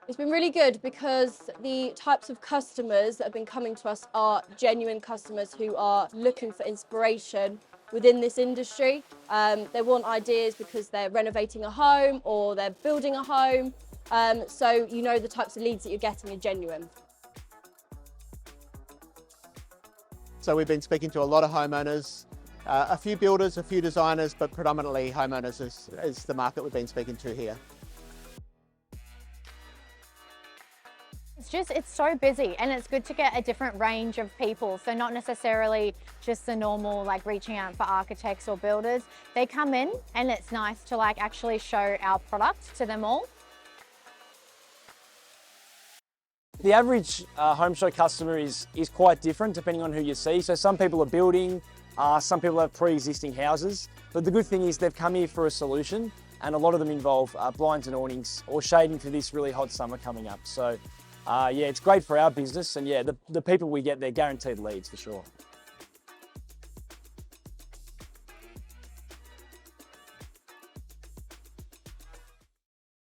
It's been really good because the types of customers that have been coming to us are genuine customers who are looking for inspiration within this industry. They want ideas because they're renovating a home or they're building a home. So you know the types of leads that you're getting are genuine. So we've been speaking to a lot of homeowners, a few builders, a few designers, but predominantly homeowners is the market we've been speaking to here. It's so busy, and it's good to get a different range of people. So not necessarily just the normal, like reaching out for architects or builders. They come in and it's nice to like actually show our product to them all. The average home show customer is quite different depending on who you see. So some people are building, some people have pre-existing houses, but the good thing is they've come here for a solution, and a lot of them involve blinds and awnings or shading for this really hot summer coming up. So yeah, it's great for our business, and yeah, the people we get, they're guaranteed leads for sure.